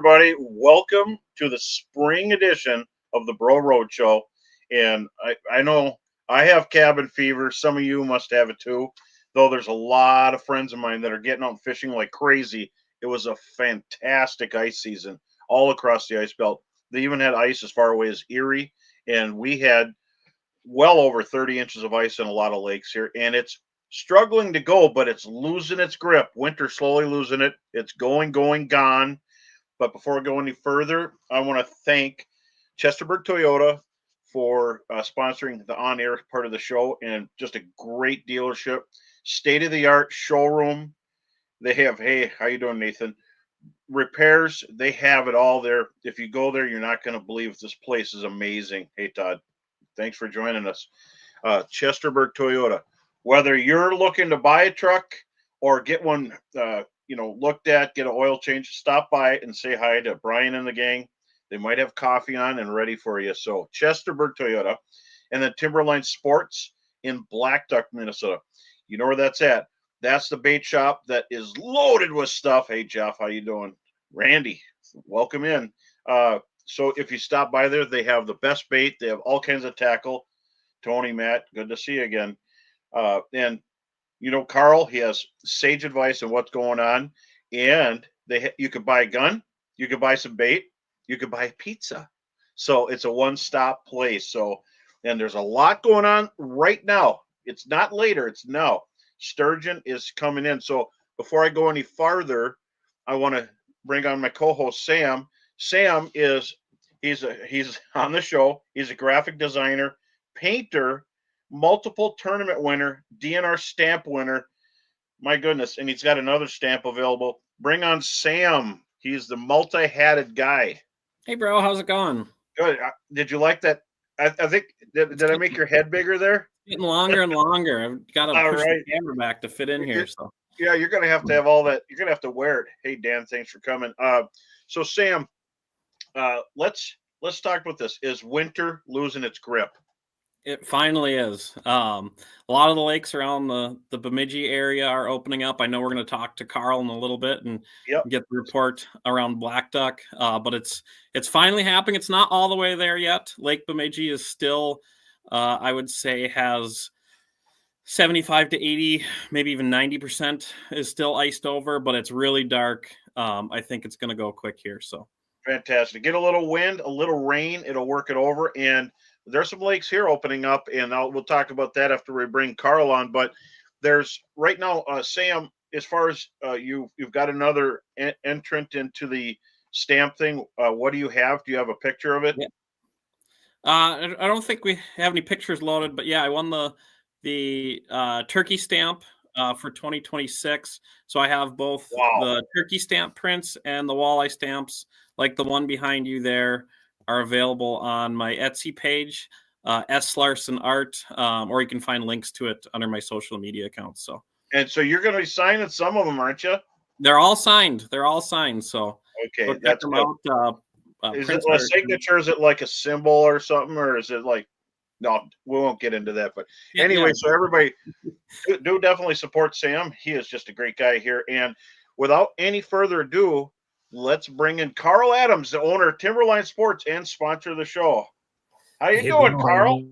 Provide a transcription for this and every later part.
everybody. Welcome to the spring edition of the Roadshow. And I know I have cabin fever. Some of you must have it too, though there's a lot of friends of mine that are getting out fishing like crazy. It was a fantastic ice season all across the ice belt. They even had ice as far away as Erie, and we had well over 30 inches of ice in a lot of lakes here. And it's struggling to go, but it's losing its grip. Winter slowly losing it. It's going, gone. But before I go any further, I want to thank Chesterburg Toyota for sponsoring the on-air part of the show, and just a great dealership, state-of-the-art showroom. They have, hey, how you doing, Nathan? Repairs, they have it all there. If you go there, you're not going to believe this place is amazing. Hey, Todd, thanks for joining us. Chesterburg Toyota. Whether you're looking to buy a truck or get one, looked at, get an oil change, stop by and say hi to Brian and the gang. They might have coffee on and ready for you. So Chesterburg Toyota, and then Timberline Sports in Black Duck, Minnesota. You know where that's at? That's the bait shop that is loaded with stuff. Hey, Jeff, how you doing? Randy, welcome in. So if you stop by there, they have the best bait. They have all kinds of tackle. Tony, Matt, good to see you again. And Carl, he has sage advice on what's going on. And you could buy a gun, you could buy some bait, you could buy pizza. So it's a one-stop place. So, and there's a lot going on right now. It's not later, it's now. Sturgeon is coming in. So before I go any farther, I want to bring on my co-host Sam. Sam he's on the show. He's a graphic designer, painter, multiple tournament winner, DNR stamp winner. My goodness. And he's got another stamp available. Bring on Sam. He's the multi-hatted guy. Hey, bro. How's it going? Good. Did you like that? I think, did I make your head bigger there? Getting longer and longer. I've got to push the camera back to fit in here. So yeah, you're going to have all that. You're going to have to wear it. Hey, Dan, thanks for coming. So Sam, let's talk about this. Is winter losing its grip? It finally is. A lot of the lakes around the Bemidji area are opening up. I know we're going to talk to Carl in a little bit and get the report around Black Duck. But it's finally happening. It's not all the way there yet. Lake Bemidji is still, I would say, has 75 to 80, maybe even 90% is still iced over, but it's really dark. I think it's going to go quick here. So fantastic. Get a little wind, a little rain. It'll work it over. And there's some lakes here opening up, and we'll talk about that after we bring Carl on. But there's right now, Sam, as far as you've got another entrant into the stamp thing. What do you have? Do you have a picture of it? Yeah. I don't think we have any pictures loaded, but yeah, I won the turkey stamp for 2026. So I have both the turkey stamp prints and the walleye stamps, like the one behind you there, are available on my Etsy page, S. Larson Art, or you can find links to it under my social media accounts. So you're going to be signing some of them, aren't you? They're all signed. So okay, that's them out. Is it a signature? Is it like a symbol or something, or is it like? No, we won't get into that. But anyway, so everybody do definitely support Sam. He is just a great guy here. And without any further ado, let's bring in Carl Adams, the owner of Timberline Sports and sponsor of the show. How you doing, Carl?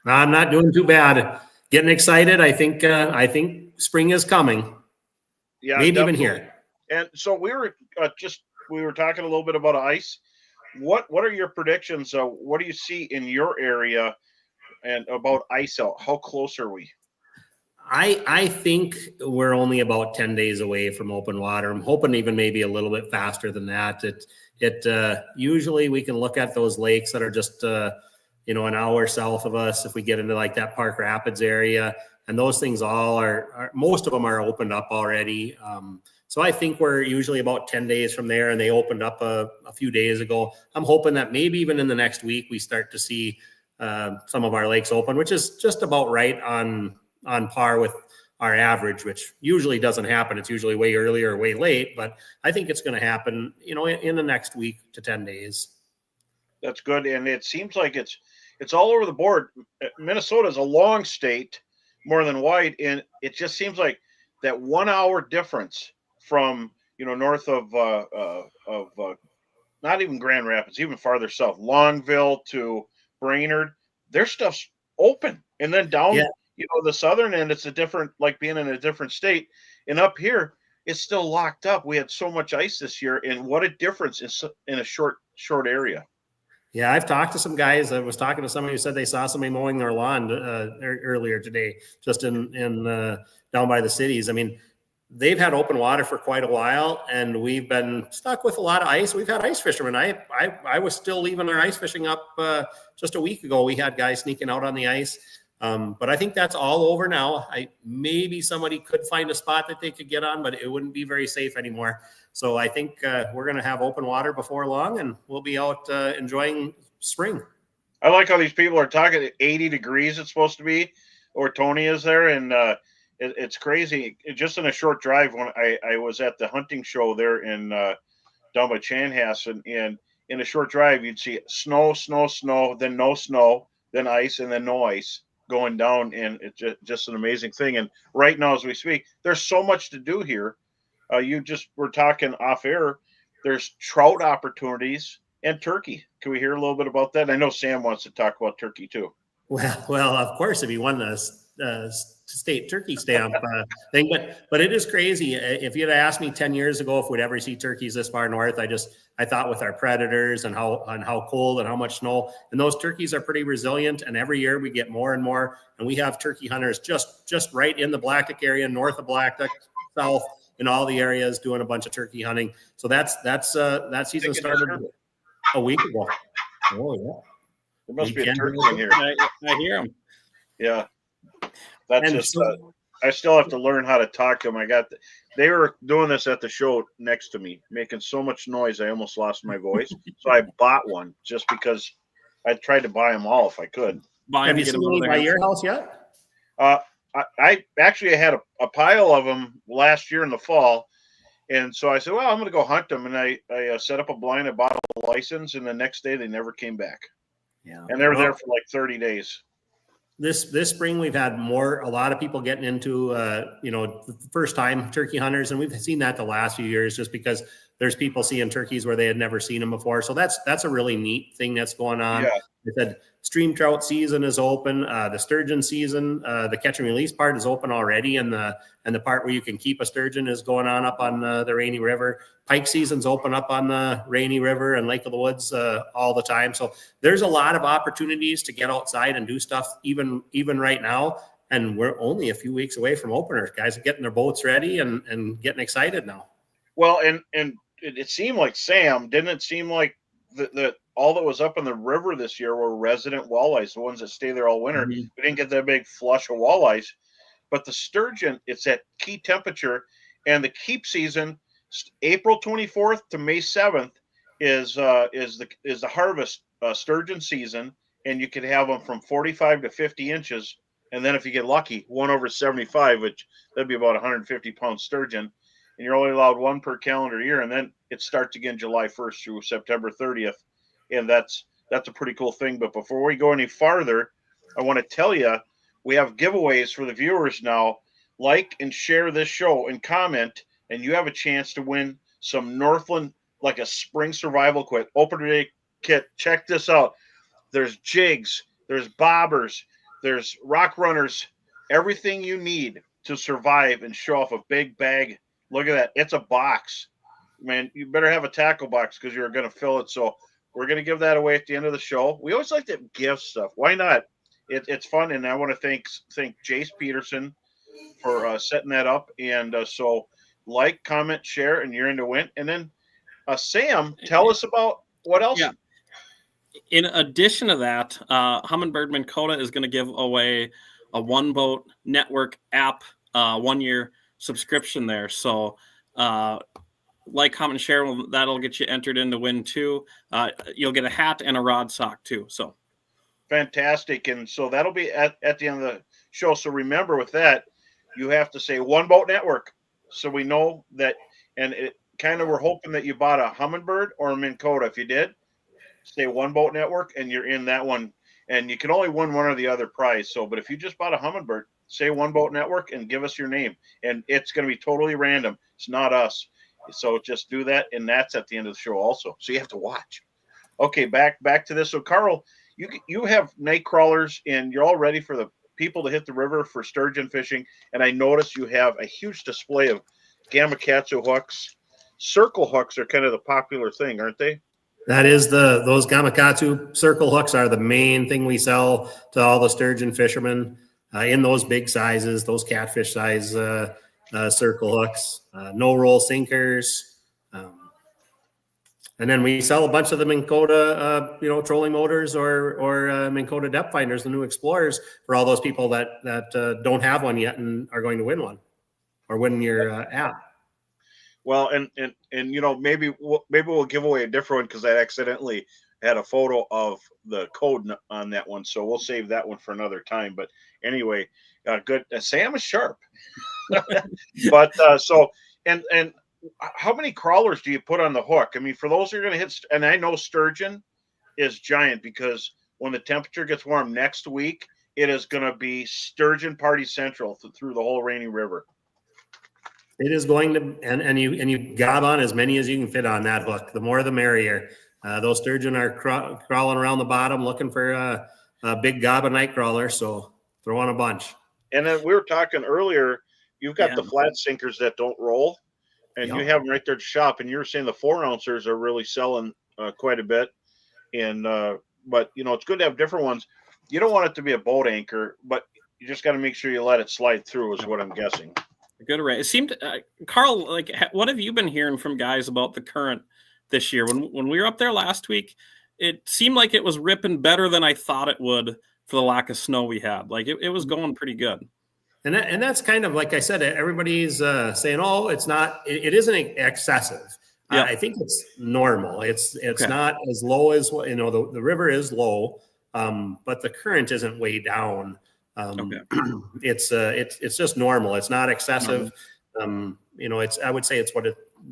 I'm not doing too bad. Getting excited. I think spring is coming. Yeah, maybe definitely. Even here. And so we were talking a little bit about ice. What are your predictions? What do you see in your area and about ice out? How close are we? I think we're only about 10 days away from open water. I'm hoping even maybe a little bit faster than that. It usually we can look at those lakes that are just an hour south of us if we get into like that Park Rapids area, and those things all are most of them are opened up already. So I think we're usually about 10 days from there, and they opened up a few days ago. I'm hoping that maybe even in the next week we start to see some of our lakes open, which is just about right on par with our average, which usually doesn't happen. It's usually way early or way late, but I think it's going to happen, in the next week to 10 days. That's good. And it seems like it's all over the board. Minnesota is a long state, more than wide. And it just seems like that 1 hour difference from, north of not even Grand Rapids, even farther south, Longville to Brainerd, their stuff's open. And then down, the southern end, it's a different, like being in a different state. And up here, it's still locked up. We had so much ice this year, and what a difference in a short area. Yeah, I've talked to some guys. I was talking to somebody who said they saw somebody mowing their lawn earlier today, just in down by the cities. I mean, they've had open water for quite a while, and we've been stuck with a lot of ice. We've had ice fishermen. I was still leaving our ice fishing up just a week ago. We had guys sneaking out on the ice, but I think that's all over now. Maybe somebody could find a spot that they could get on, but it wouldn't be very safe anymore. So I think we're going to have open water before long, and we'll be out enjoying spring. I like how these people are talking 80 degrees it's supposed to be, or Tony is there, and it's crazy. Just in a short drive, when I was at the hunting show there in down by Chanhassen, and in a short drive, you'd see snow, then no snow, then ice, and then no ice going down, and it's just an amazing thing. And right now, as we speak, there's so much to do here. You just were talking off air. There's trout opportunities and turkey. Can we hear a little bit about that? I know Sam wants to talk about turkey too. Well, of course, if he won the state turkey stamp thing, but it is crazy. If you'd asked me 10 years ago if we'd ever see turkeys this far north, I thought with our predators and how cold and how much snow, and those turkeys are pretty resilient. And every year we get more and more, and we have turkey hunters just right in the Blackduck area, north of Blackduck, south, in all the areas doing a bunch of turkey hunting. So that season started a week ago. Oh yeah. There must be a turkey in here. I hear him. Yeah. That's just I still have to learn how to talk to them. They were doing this at the show next to me, making so much noise I almost lost my voice. So I bought one just because I tried to buy them all if I could. Have you seen any by your house yet? I actually had a pile of them last year in the fall, and so I said, well, I'm going to go hunt them, and I set up a blind, I bought a license, and the next day they never came back. Yeah, and they were there for like 30 days. This spring we've had a lot of people getting into the first time turkey hunters, and we've seen that the last few years just because there's people seeing turkeys where they had never seen them before. So that's a really neat thing that's going on. Yeah. They said stream trout season is open. The sturgeon season, the catch and release part is open already, and the part where you can keep a sturgeon is going on up on the Rainy River. Pike season's open up on the Rainy River and Lake of the Woods all the time. So there's a lot of opportunities to get outside and do stuff even right now. And we're only a few weeks away from openers. Guys are getting their boats ready and getting excited now. Well, and it seemed like, Sam, didn't it seem like the all that was up in the river this year were resident walleyes, the ones that stay there all winter. Mm-hmm. We didn't get that big flush of walleyes, but the sturgeon, it's at key temperature, and the keep season, April 24th to May 7th, is the harvest sturgeon season, and you can have them from 45 to 50 inches, and then if you get lucky, 1/75, which that'd be about 150-pound sturgeon. And you're only allowed one per calendar year, and then it starts again July 1st through September 30th, and that's a pretty cool thing. But before we go any farther, I want to tell you we have giveaways for the viewers now. Like and share this show and comment, and you have a chance to win some Northland, like a spring survival kit, opener day kit. Check this out. There's jigs, there's bobbers, there's rock runners, everything you need to survive and show off a big bag. Look at that. It's a box. Man, you better have a tackle box because you're going to fill it. So we're going to give that away at the end of the show. We always like to give stuff. Why not? It's fun. And I want to thank Jace Peterson for setting that up. And so like, comment, share, and you're in to win. And then Sam, tell us about what else. Yeah. In addition to that, Humminbird Minn Kota is going to give away a One Boat Network app 1 year subscription there. So like, comment, share, that'll get you entered in to win too. You'll get a hat and a rod sock too. So fantastic. And so that'll be at the end of the show. So remember, with that, you have to say One Boat Network, so we know that. And it kind of, we're hoping that you bought a Humminbird or a Minn Kota. If you did, say One Boat Network, and you're in that one. And you can only win one or the other prize. So, but if you just bought a Humminbird, say One Boat Network and give us your name. And it's going to be totally random. It's not us. So just do that, and that's at the end of the show also. So you have to watch. Okay, back to this. So Carl, you have night crawlers, and you're all ready for the people to hit the river for sturgeon fishing. And I noticed you have a huge display of gamakatsu hooks. Circle hooks are kind of the popular thing, aren't they? That is those gamakatsu circle hooks are the main thing we sell to all the sturgeon fishermen in those big sizes, those catfish size circle hooks, no roll sinkers. And then we sell a bunch of the Minn Kota, trolling motors or Minn Kota depth finders, the new Explorers, for all those people that don't have one yet and are going to win one or win your app. Well, and maybe we'll give away a different one because I accidentally had a photo of the code on that one, so we'll save that one for another time. But anyway, good. Sam is sharp, but and how many crawlers do you put on the hook? I mean, for those who are going to hit, and I know sturgeon is giant because when the temperature gets warm next week, it is going to be sturgeon party central through the whole Rainy River. It is going to, and you gob on as many as you can fit on that hook. The more, the merrier. Those sturgeon are crawling around the bottom looking for a big gob of night crawler. So throw on a bunch. And then we were talking earlier. You've got the flat sinkers that don't roll. And you have them right there to shop, and you were saying the 4-ouncers are really selling quite a bit. And but it's good to have different ones. You don't want it to be a boat anchor, but you just got to make sure you let it slide through, is what I'm guessing. A good array. It seemed, Carl, like, what have you been hearing from guys about the current this year? When we were up there last week, it seemed like it was ripping better than I thought it would for the lack of snow we had. Like it was going pretty good. And that's kind of, like I said, everybody's saying, oh, it's not, it isn't excessive. Yeah. I think it's normal. It's okay. Not as low as, the river is low, but the current isn't way down. Okay. It's just normal. It's not excessive. I would say it's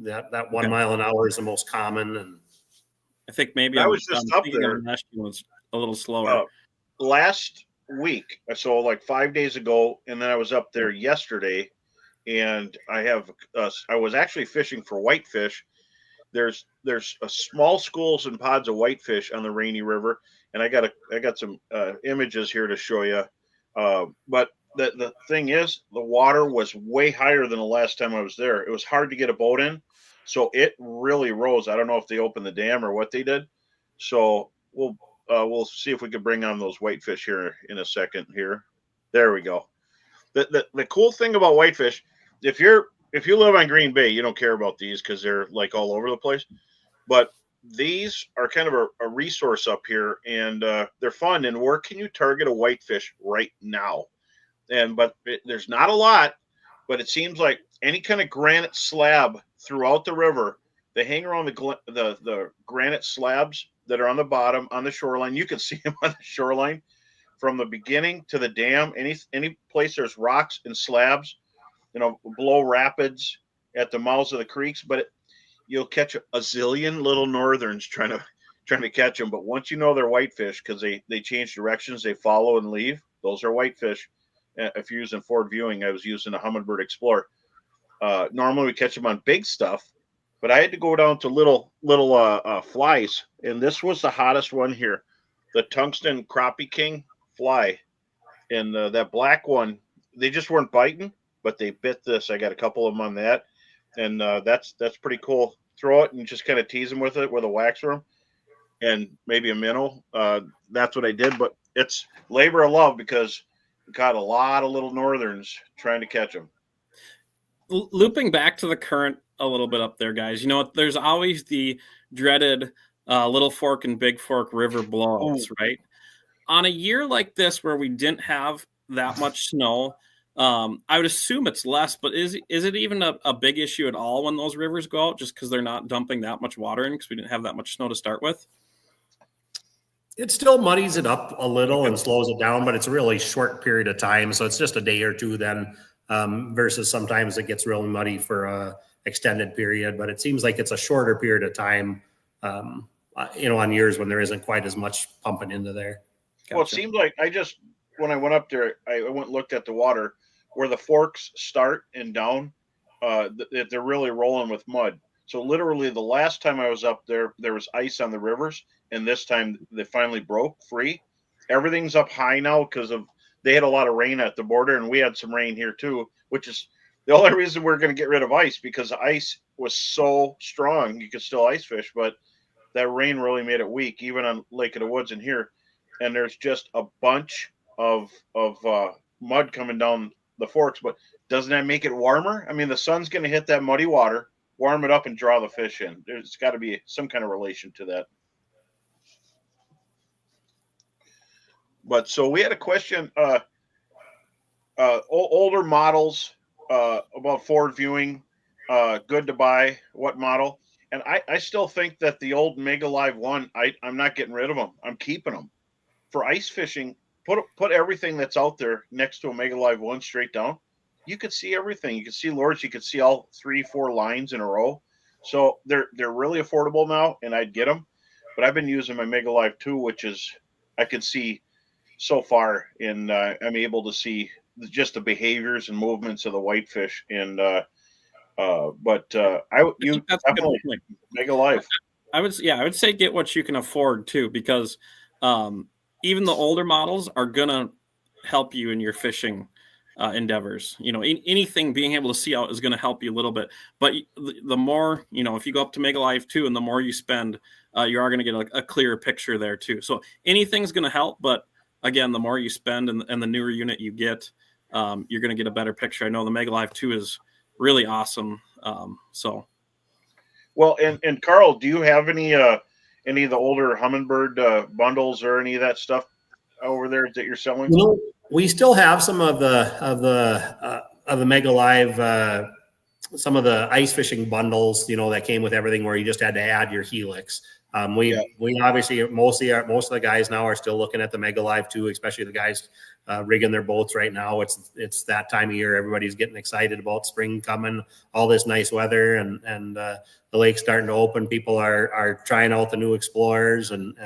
that 1 mile an hour is the most common. And I think maybe I was just up there. Was a little slower. Last week, so like 5 days ago, and then I was up there yesterday, and I was actually fishing for whitefish. There's small schools and pods of whitefish on the Rainy River, and I got some images here to show you. But the thing is, the water was way higher than the last time I was there. It was hard to get a boat in, so it really rose. I don't know if they opened the dam or what they did. So we'll see if we can bring on those whitefish here in a second here. There we go. The cool thing about whitefish, if you live on Green Bay, you don't care about these because they're like all over the place. But these are kind of a resource up here, and they're fun. And where can you target a whitefish right now? But there's not a lot, but it seems like any kind of granite slab throughout the river, they hang around the granite slabs that are on the bottom on the shoreline. You can see them on the shoreline from the beginning to the dam. Any place there's rocks and slabs, below rapids at the mouths of the creeks, but you'll catch a zillion little northerns trying to catch them. But once you know they're whitefish, because they change directions, they follow and leave. Those are whitefish. If you're using forward viewing, I was using a Humminbird Explorer. Normally we catch them on big stuff, but I had to go down to little flies, and this was the hottest one here, the tungsten crappie king fly, and that black one. They just weren't biting, but they bit this. I got a couple of them on that, and that's pretty cool. Throw it and just kind of tease them with it with a wax worm and maybe a minnow. That's what I did, but it's labor of love because we caught a lot of little northerns trying to catch them. Looping back to the current a little bit up there, guys, there's always the dreaded Little Fork and Big Fork River blowouts, right? On a year like this where we didn't have that much snow, I would assume it's less, but is it even a big issue at all when those rivers go out just because they're not dumping that much water in because we didn't have that much snow to start with? It still muddies it up a little and slows it down, but it's a really short period of time. So it's just a day or two then versus sometimes it gets really muddy for a extended period. But it seems like it's a shorter period of time, on years when there isn't quite as much pumping into there. Gotcha. Well, it seems like when I went up there, I went and looked at the water where the forks start and down. they're really rolling with mud. So literally, the last time I was up there, there was ice on the rivers, and this time they finally broke free. Everything's up high now because of they had a lot of rain at the border, and we had some rain here too, which is the only reason we're going to get rid of ice because the ice was so strong you could still ice fish, but that rain really made it weak, even on Lake of the Woods in here. And there's just a bunch of mud coming down the forks. But doesn't that make it warmer? I mean, the sun's going to hit that muddy water, warm it up, and draw the fish in. There's got to be some kind of relation to that. But so we had a question. Older models about forward viewing, good to buy. What model? And I still think that the old Mega Live 1, I'm not getting rid of them. I'm keeping them for ice fishing. Put everything that's out there next to a Mega Live 1 straight down. You could see everything. You could see lures. You could see all 3-4 lines in a row. So they're really affordable now, and I'd get them. But I've been using my Mega Live 2, which is I can see so far, and I'm able to see just the behaviors and movements of the whitefish. And you that's definitely Mega Live. I would say get what you can afford too, because even the older models are gonna help you in your fishing endeavors. Anything being able to see out is going to help you a little bit. But the more, if you go up to Mega Live 2 and the more you spend, you are going to get a clearer picture there too. So anything's going to help. But again, the more you spend and the newer unit you get, you're going to get a better picture. I know the Mega Live 2 is really awesome. Well, and Carl, do you have any of the older Humminbird bundles or any of that stuff over there that you're selling? We still have some of the Mega Live, some of the ice fishing bundles, that came with everything where you just had to add your helix. We obviously most of the guys now are still looking at the Mega Live 2, especially the guys rigging their boats right now. It's that time of year. Everybody's getting excited about spring coming, all this nice weather, and the lake's starting to open. People are trying out the new Explorers and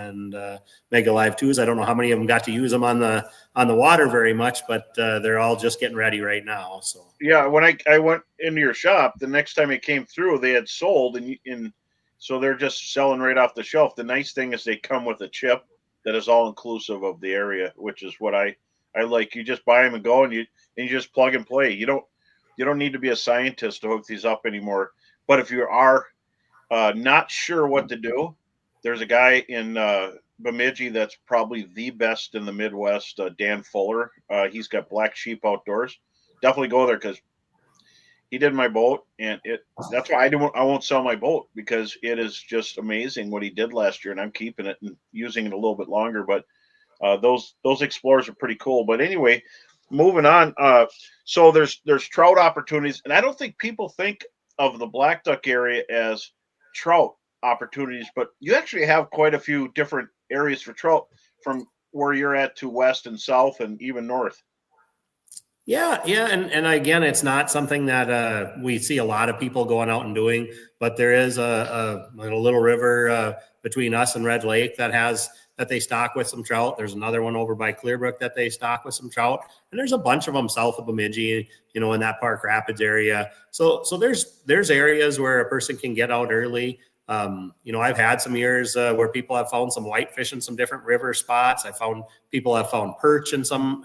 Mega Live 2s. I don't know how many of them got to use them on the water very much, but they're all just getting ready right now. So yeah, when I went into your shop, the next time it came through, they had sold, and so they're just selling right off the shelf. The nice thing is they come with a chip that is all inclusive of the area, which is what I like. You just buy them and go, and you just plug and play. You don't need to be a scientist to hook these up anymore. But if you are not sure what to do, there's a guy in Bemidji that's probably the best in the Midwest, Dan Fuller. He's got Black Sheep Outdoors. Definitely go there because he did my boat, and that's why I won't sell my boat, because it is just amazing what he did last year, and I'm keeping it and using it a little bit longer. But those Explorers are pretty cool. But anyway, moving on. So there's trout opportunities, and I don't think people think of the Black Duck area as trout opportunities, but you actually have quite a few different areas for trout from where you're at to west and south and even north. Yeah. And again, it's not something that we see a lot of people going out and doing, but there is a little river between us and Red Lake that they stock with some trout. There's another one over by Clearbrook that they stock with some trout. And there's a bunch of them south of Bemidji, in that Park Rapids area. So there's areas where a person can get out early. I've had some years where people have found some whitefish in some different river spots. People have found perch in some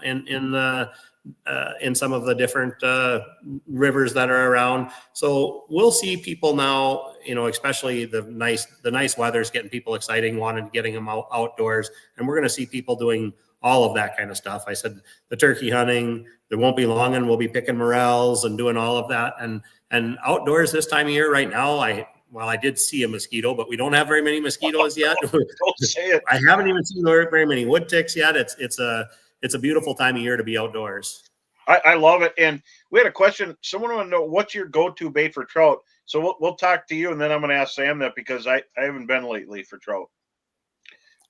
in some of the different rivers that are around. So we'll see people now, especially the nice weather is getting people excited, getting them outdoors. And we're going to see people doing all of that kind of stuff. I said the turkey hunting, there won't be long, and we'll be picking morels and doing all of that. And outdoors this time of year right now, I did see a mosquito, but we don't have very many mosquitoes yet. Don't say it. I haven't even seen very many wood ticks yet. It's a beautiful time of year to be outdoors. I love it. And we had a question. Someone want to know, what's your go-to bait for trout? So we'll talk to you, and then I'm going to ask Sam that, because I haven't been lately for trout.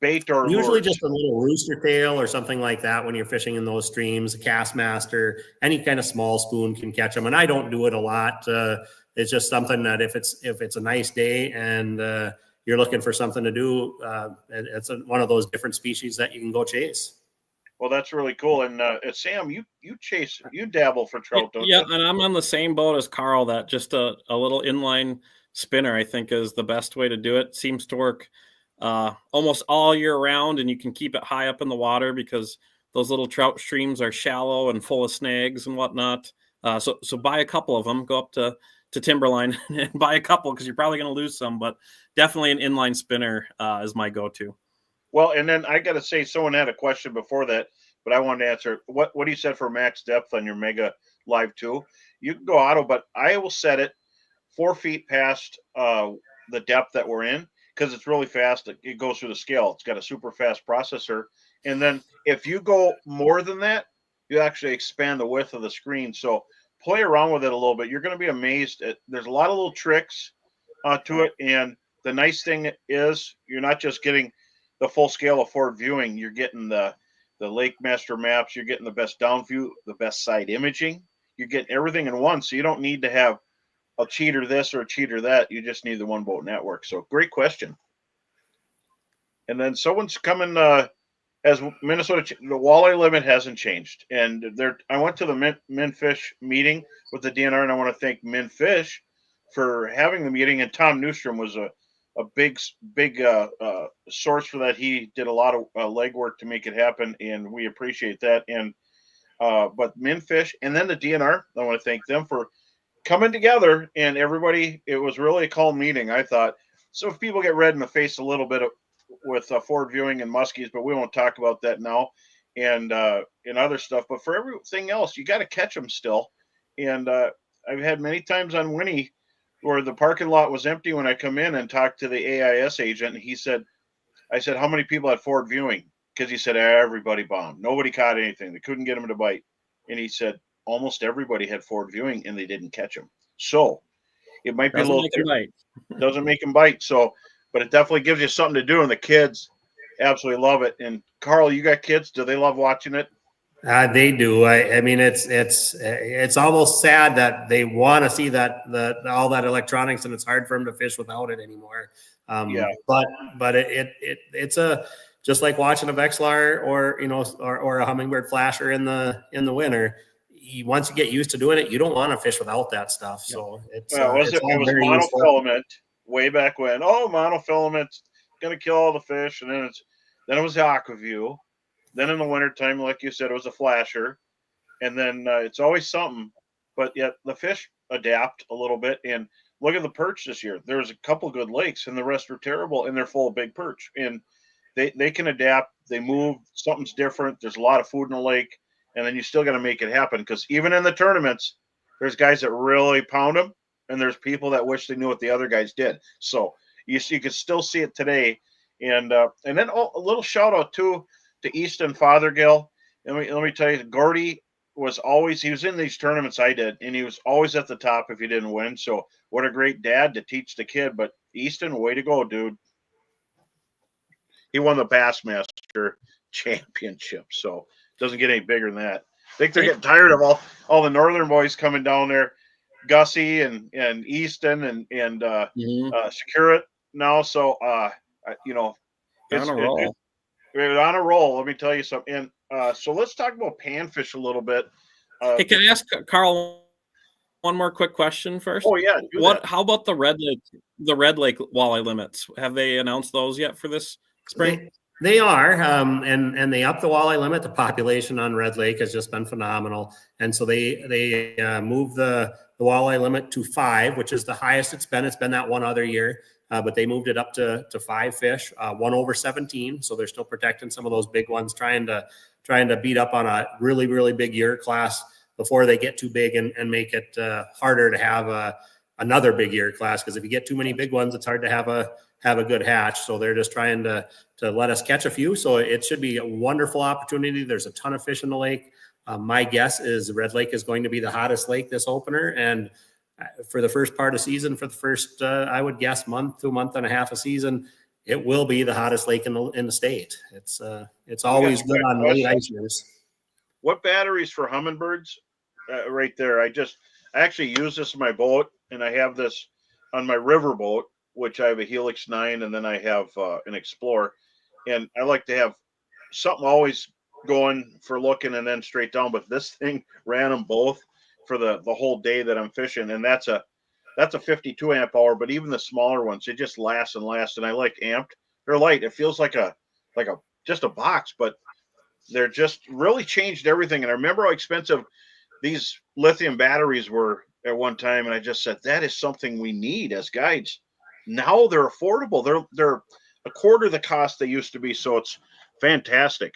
Bait or usually lures. Just a little rooster tail or something like that when you're fishing in those streams. A Castmaster, any kind of small spoon can catch them. And I don't do it a lot. It's just something that if it's a nice day and you're looking for something to do, it's one of those different species that you can go chase. Well, that's really cool. And Sam, you dabble for trout, don't yeah, you? and I'm on the same boat as Carl. That just a little inline spinner, I think, is the best way to do it. Seems to work almost all year round, and you can keep it high up in the water because those little trout streams are shallow and full of snags and whatnot. So buy a couple of them. Go up to Timberline and buy a couple because you're probably going to lose some. But definitely an inline spinner is my go-to. Well, and then I got to say, someone had a question before that, but I wanted to answer. What you said for max depth on your Mega Live 2? You can go auto, but I will set it 4 feet past the depth that we're in because it's really fast. It goes through the scale. It's got a super fast processor. And then if you go more than that, you actually expand the width of the screen. So play around with it a little bit. You're going to be amazed. There's a lot of little tricks to it. And the nice thing is you're not just getting the full scale of forward viewing. You're getting the Lake Master maps. You're getting the best down view, the best side imaging. You're getting everything in one. So you don't need to have a cheater this or a cheater that. You just need the one boat network. So great question. And then someone's coming as Minnesota, the walleye limit hasn't changed. And I went to the Minfish meeting with the DNR, and I want to thank Minfish for having the meeting. And Tom Newstrom was a big source for that. He did a lot of legwork to make it happen, and we appreciate that. And but Minfish and then the DNR, I want to thank them for coming together, and everybody. It was really a calm meeting, I thought. So if people get red in the face a little bit with forward viewing and muskies, but we won't talk about that now, and other stuff. But for everything else, you got to catch them still. And I've had many times on Winnie where the parking lot was empty when I come in and talk to the AIS agent, and I said, how many people had forward viewing? Because he said everybody bombed. Nobody caught anything. They couldn't get them to bite. And he said almost everybody had forward viewing and they didn't catch them. So it might be a little different. Doesn't make them bite. So, but it definitely gives you something to do, and the kids absolutely love it. And Carl, you got kids? Do they love watching it? They do. I mean, it's almost sad that they want to see that all that electronics, and it's hard for them to fish without it anymore. But it's just like watching a Vexlar or or a Humminbird flasher in the winter. Once you get used to doing it, you don't want to fish without that stuff. So it was monofilament way back when. Oh, monofilament's gonna kill all the fish, and then it was the AquaView. Then in the wintertime, like you said, it was a flasher. And then it's always something. But yet the fish adapt a little bit. And look at the perch this year. There's a couple good lakes, and the rest are terrible, and they're full of big perch. And they can adapt. They move. Something's different. There's a lot of food in the lake. And then you still got to make it happen. Because even in the tournaments, there's guys that really pound them, and there's people that wish they knew what the other guys did. So you can still see it today. And then a little shout out to Easton Fothergill. And let me tell you, Gordy was in these tournaments I did, and he was always at the top if he didn't win. So what a great dad to teach the kid. But Easton, way to go, dude. He won the Bassmaster Championship, so it doesn't get any bigger than that. I think they're getting tired of all the northern boys coming down there, Gussie and Easton and Secure It now. So it's on a roll. We're on a roll. Let me tell you something. And so let's talk about panfish a little bit. Hey, can I ask Carl one more quick question first? Oh yeah. How about the Red Lake walleye limits? Have they announced those yet for this spring? They are, and they upped the walleye limit. The population on Red Lake has just been phenomenal, and so they moved the walleye limit to 5, which is the highest it's been. It's been that one other year. But they moved it up to 5 fish, 1 over 17. So they're still protecting some of those big ones, trying to beat up on a really, really big year class before they get too big and make it harder to have another big year class. Because if you get too many big ones, it's hard to have a good hatch. So they're just trying to let us catch a few. So it should be a wonderful opportunity. There's a ton of fish in the lake. My guess is Red Lake is going to be the hottest lake this opener, and for the first part of season, for the first, I would guess, month to a month and a half of season, it will be the hottest lake in the state. It's always good on late ice years. What batteries for Humminbirds? Right there. I actually use this in my boat, and I have this on my river boat, which I have a Helix 9, and then I have an Explorer, and I like to have something always going for looking and then straight down. But this thing ran them both for the whole day that I'm fishing, and that's a 52 amp hour. But even the smaller ones, they just last and last. And I like amped. They're light. It feels like a just a box, but they're just really changed everything. And I remember how expensive these lithium batteries were at one time, and I just said that is something we need as guides. Now they're affordable. They're a quarter the cost they used to be, so it's fantastic.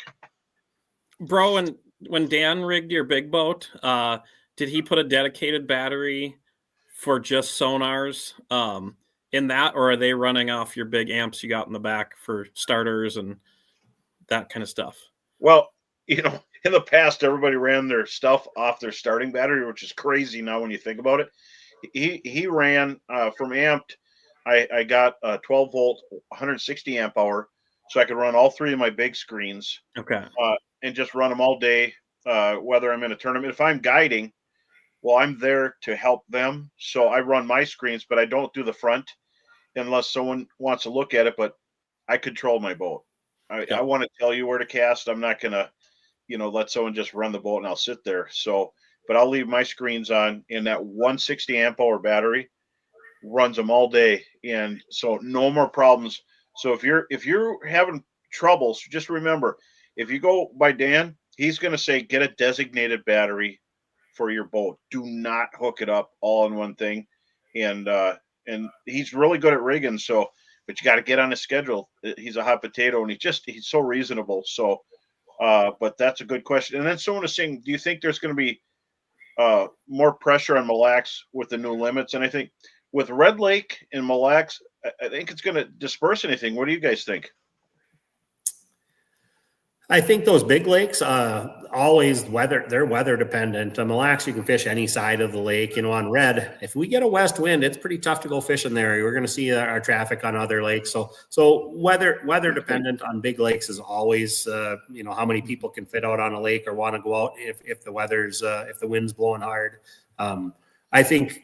Bro, and when Dan rigged your big boat, did he put a dedicated battery for just sonars in that, or are they running off your big amps you got in the back for starters and that kind of stuff? Well, in the past, everybody ran their stuff off their starting battery, which is crazy now when you think about it. He ran from amped. I got a 12 volt, 160 amp hour, so I could run all three of my big screens. Okay. And just run them all day, whether I'm in a tournament. If I'm guiding, well, I'm there to help them. So I run my screens, but I don't do the front unless someone wants to look at it. But I control my boat. I want to tell you where to cast. I'm not going to, let someone just run the boat and I'll sit there. So, but I'll leave my screens on, and that 160 amp hour battery runs them all day. And so no more problems. So if you're having troubles, just remember, if you go by Dan, he's going to say, get a designated battery for your boat. Do not hook it up all in one thing. And he's really good at rigging. So, but you got to get on his schedule. He's a hot potato, and he's so reasonable. So, but that's a good question. And then someone is saying, do you think there's going to be more pressure on Mille Lacs with the new limits? And I think with Red Lake and Mille Lacs, I think it's going to disperse anything. What do you guys think? I think those big lakes always they're weather dependent. On Mille Lacs, you can fish any side of the lake. On Red, if we get a west wind, it's pretty tough to go fishing there. We're going to see our traffic on other lakes. So weather dependent on big lakes is always how many people can fit out on a lake or want to go out if the weather's if the wind's blowing hard. I think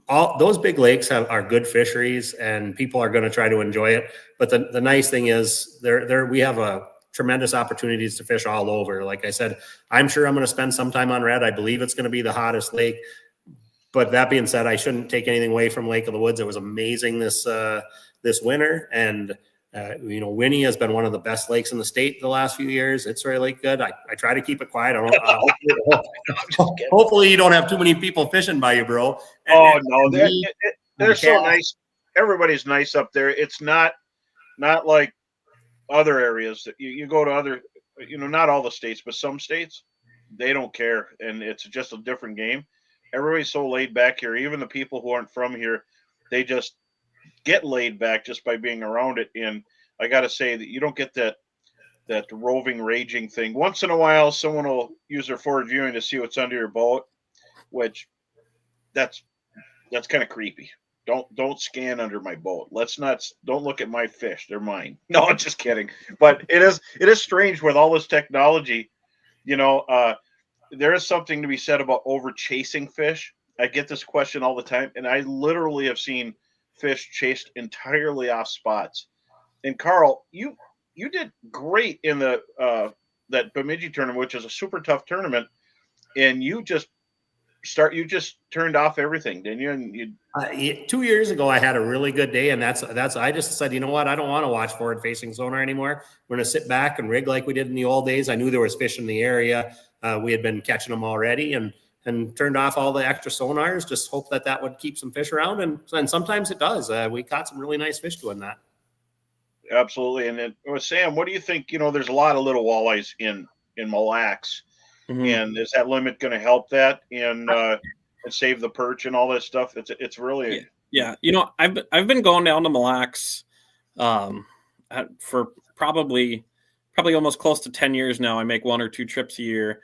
all those big lakes are good fisheries, and people are going to try to enjoy it. But the nice thing is we have a tremendous opportunities to fish all over. Like I said, I'm sure I'm going to spend some time on Red. I believe it's going to be the hottest lake. But that being said, I shouldn't take anything away from Lake of the Woods. It was amazing this winter, and Winnie has been one of the best lakes in the state the last few years. It's really good. I try to keep it quiet. Hopefully you don't have too many people fishing by you, bro. No, they're so nice. Everybody's nice up there. It's not like other areas that you go to other, not all the states, but some states, they don't care. And it's just a different game. Everybody's so laid back here. Even the people who aren't from here, they just get laid back just by being around it. And I got to say that you don't get that roving, raging thing. Once in a while, someone will use their forward viewing to see what's under your boat, which that's kind of creepy. Don't scan under my boat. Don't look at my fish. They're mine. No, I'm just kidding. But it is strange with all this technology. There is something to be said about over chasing fish. I get this question all the time, and I literally have seen fish chased entirely off spots. And Carl, you did great in the that Bemidji tournament, which is a super tough tournament, and you just turned off everything, didn't you? And 2 years ago, I had a really good day, and that's I just said, you know what, I don't want to watch forward facing sonar anymore. We're going to sit back and rig like we did in the old days. I knew there was fish in the area. We had been catching them already, and turned off all the extra sonars. Just hope that would keep some fish around, and sometimes it does. We caught some really nice fish doing that. Absolutely. And then Sam, what do you think? There's a lot of little walleyes in Mille Lacs. Mm-hmm. And is that limit going to help that and save the perch and all that stuff? It's really I've been going down to Mille Lacs for probably almost close to 10 years now. I make 1 or 2 trips a year.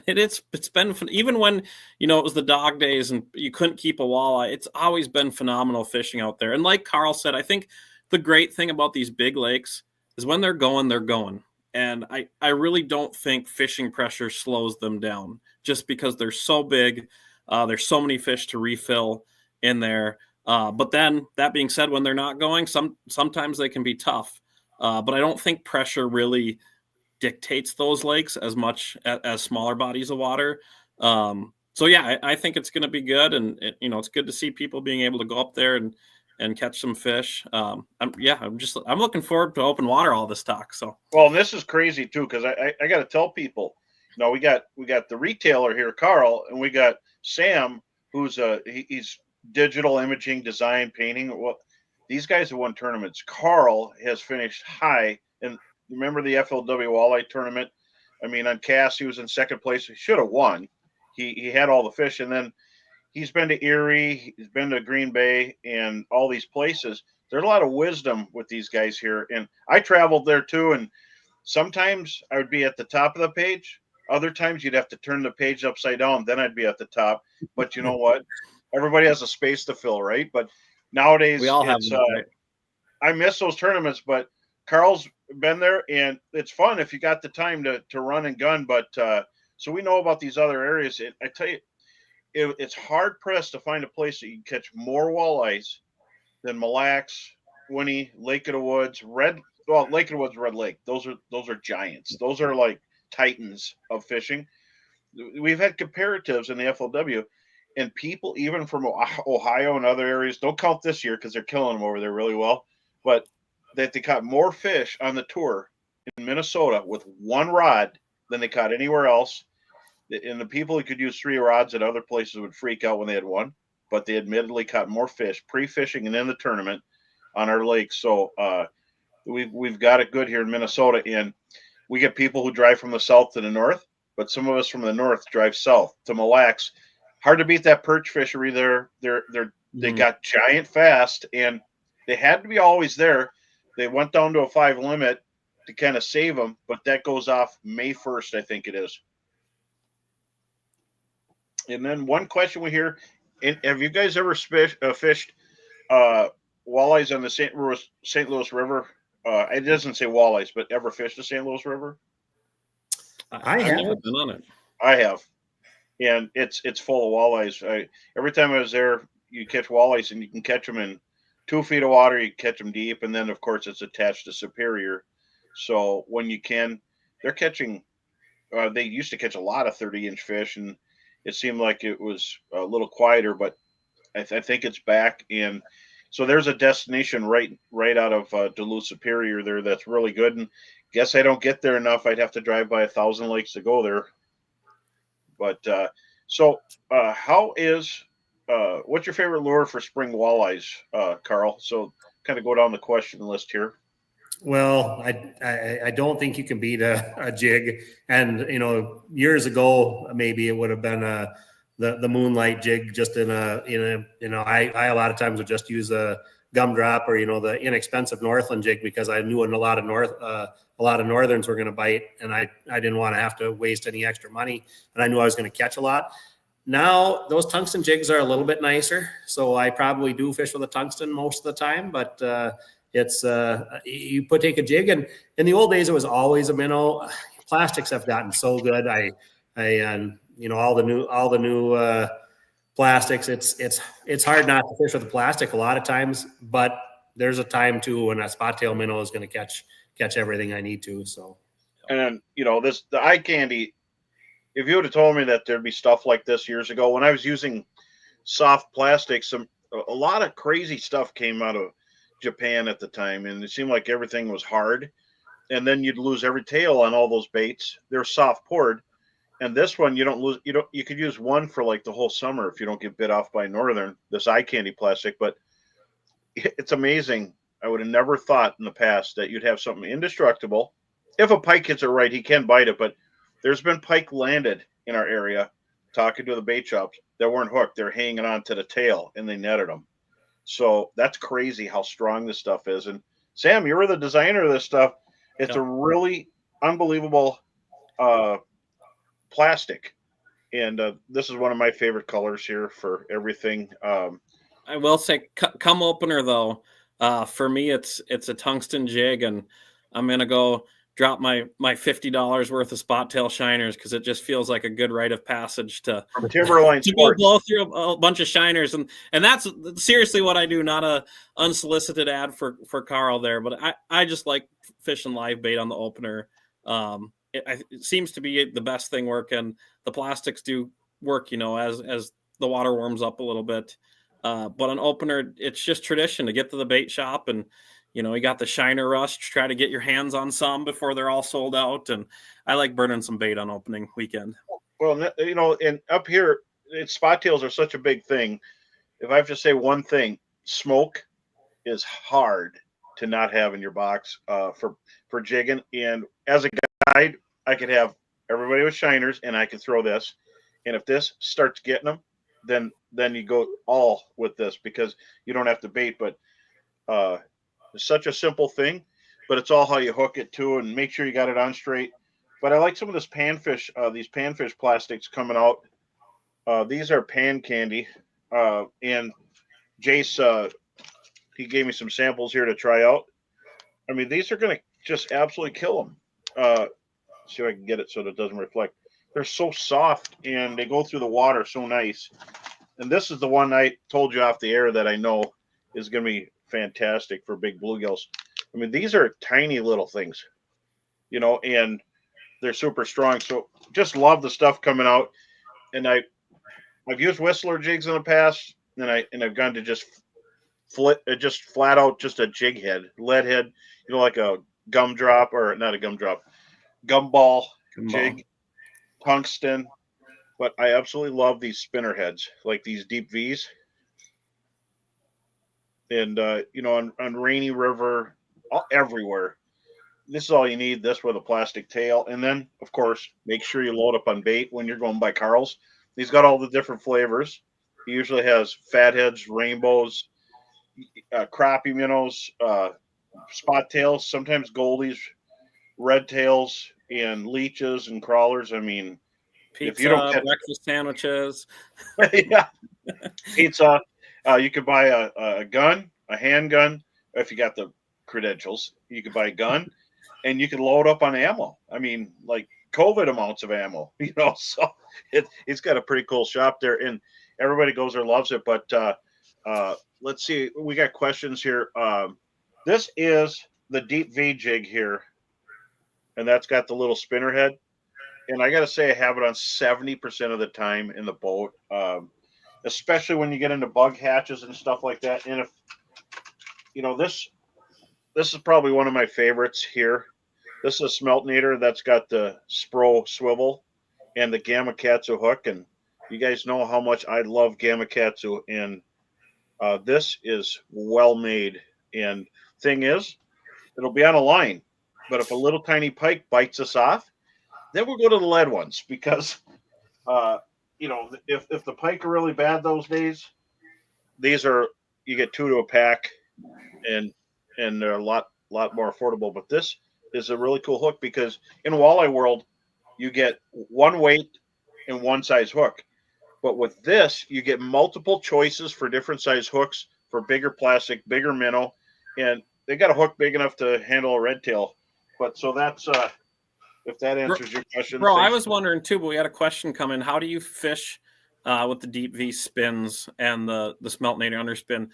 It's been even when it was the dog days and you couldn't keep a walleye. It's always been phenomenal fishing out there. And like Carl said, I think the great thing about these big lakes is when they're going, they're going. And I really don't think fishing pressure slows them down just because they're so big. There's so many fish to refill in there. But then that being said, when they're not going, sometimes they can be tough. but I don't think pressure really dictates those lakes as much as smaller bodies of water. So yeah, I think it's going to be good, and it's good to see people being able to go up there and catch some fish. I'm looking forward to open water all this talk. So well, and this is crazy too, because I got to tell people, we got the retailer here, Carl, and we got Sam, who's he's digital imaging, design, painting. Well, these guys have won tournaments. Carl has finished high, and remember the FLW walleye tournament? I mean, on cast, he was in second place. He should have won. He had all the fish, and then he's been to Erie, he's been to Green Bay, and all these places. There's a lot of wisdom with these guys here, and I traveled there too. And sometimes I would be at the top of the page. Other times you'd have to turn the page upside down. Then I'd be at the top. But you know what? Everybody has a space to fill, right? But nowadays, we all have them, right? I miss those tournaments, but Carl's been there, and it's fun if you got the time to run and gun. But so we know about these other areas. I tell you, it's hard pressed to find a place that you can catch more walleyes than Mille Lacs, Winnie, Lake of the Woods, Lake of the Woods, Red Lake. Those are giants. Those are like titans of fishing. We've had comparatives in the FLW, and people even from Ohio and other areas, don't count this year because they're killing them over there really well, but that they caught more fish on the tour in Minnesota with one rod than they caught anywhere else. And the people who could use 3 rods at other places would freak out when they had one, but they admittedly caught more fish pre-fishing and in the tournament on our lake. So we've got it good here in Minnesota, and we get people who drive from the south to the north, but some of us from the north drive south to Mille Lacs. Hard to beat that perch fishery there. They got giant fast, and they had to be always there. They went down to a 5 limit to kind of save them, but that goes off May 1st, I think it is. And then one question we hear: have you guys ever fished walleyes on the St. Louis River? It doesn't say walleyes, but ever fished the St. Louis River? I have never been on it. I have, and it's full of walleyes. Every time I was there, you catch walleyes, and you can catch them in 2 feet of water. You catch them deep, and then of course it's attached to Superior. So when you can, they're catching. They used to catch a lot of 30-inch fish, and it seemed like it was a little quieter, but I think it's back. And so there's a destination right out of Duluth Superior there that's really good. And guess I don't get there enough. I'd have to drive by 1,000 lakes to go there. But how is what's your favorite lure for spring walleyes, Carl? So kind of go down the question list here. Well, I don't think you can beat a jig. And, years ago, maybe it would have been the moonlight jig just I a lot of times would just use a gumdrop or, the inexpensive Northland jig because I knew a lot of Northerns were going to bite, and I didn't want to have to waste any extra money, and I knew I was going to catch a lot. Now those tungsten jigs are a little bit nicer. So I probably do fish with a tungsten most of the time, but, it's take a jig, and in the old days it was always a minnow. Plastics have gotten so good. All the new plastics. It's hard not to fish with the plastic a lot of times, but there's a time too when a spot tail minnow is going to catch everything I need to. So, and the eye candy. If you would have told me that there'd be stuff like this years ago when I was using soft plastics, a lot of crazy stuff came out of Japan at the time, and it seemed like everything was hard, and then you'd lose every tail on all those baits. They're soft poured, and this one you could use one for like the whole summer if you don't get bit off by Northern, this eye candy plastic. But it's amazing. I would have never thought in the past that you'd have something indestructible. If a pike hits it right, he can bite it, but there's been pike landed in our area talking to the bait shops that weren't hooked. They're hanging on to the tail, and they netted them. So that's crazy how strong this stuff is. And Sam, you were the designer of this stuff. It's a really unbelievable plastic. And this is one of my favorite colors here for everything. I will say, come opener though, for me, it's a tungsten jig, and I'm going to go drop my $50 worth of spot tail shiners, because it just feels like a good rite of passage to Timberline to go Sports. blow through a bunch of shiners, and that's seriously what I do. Not a unsolicited ad for Carl there, but I just like fishing live bait on the opener. It seems to be the best thing working. The plastics do work, as the water warms up a little bit. But on opener, it's just tradition to get to the bait shop, and you got the shiner rush to try to get your hands on some before they're all sold out. And I like burning some bait on opening weekend. Well, and up here, spot tails are such a big thing. If I have to say one thing, smoke is hard to not have in your box for jigging. And as a guide, I could have everybody with shiners, and I could throw this. And if this starts getting them, then you go all with this, because you don't have to bait. But it's such a simple thing, but it's all how you hook it too, and make sure you got it on straight. But I like some of this panfish, these panfish plastics coming out. These are pan candy, and Jace, he gave me some samples here to try out. I mean, these are going to just absolutely kill them. See if I can get it so that it doesn't reflect. They're so soft, and they go through the water so nice. And this is the one I told you off the air that I know is going to be fantastic for big bluegills. I mean, these are tiny little things, and they're super strong. So just love the stuff coming out. And I've used Whistler jigs in the past, and I've gone to just flat out just a jig head, lead head, like a gumdrop, or not a gumdrop, gumball jig, tungsten. But I absolutely love these spinner heads, like these deep V's. And on Rainy River, everywhere, this is all you need. This with a plastic tail, and then of course make sure you load up on bait when you're going by Carl's. He's got all the different flavors. He usually has fatheads, rainbows, crappie minnows, spot tails, sometimes goldies, red tails, and leeches and crawlers. I mean, pizza, if you don't catch breakfast sandwiches, yeah, pizza. You could buy a gun, a handgun. If you got the credentials, you could buy a gun, and you can load up on ammo. I mean, like COVID amounts of ammo, So it's got a pretty cool shop there, and everybody goes there, loves it. But let's see, we got questions here. This is the deep V jig here, and that's got the little spinner head. And I got to say, I have it on 70% of the time in the boat, especially when you get into bug hatches and stuff like that. And if this is probably one of my favorites here. This is a Smeltinator that's got the Spro swivel and the Gamakatsu hook. And you guys know how much I love Gamakatsu. And this is well made. And thing is, it'll be on a line. But if a little tiny pike bites us off, then we'll go to the lead ones, because, if the pike are really bad those days, you get 2 to a pack, and they're a lot more affordable. But this is a really cool hook, because in walleye world, you get one weight and one size hook. But with this, you get multiple choices for different size hooks for bigger plastic, bigger minnow, and they got a hook big enough to handle a red tail. But so that's if that answers your question. Bro, I was wondering too, but we had a question come in. How do you fish with the deep V spins and the Smeltinator underspin?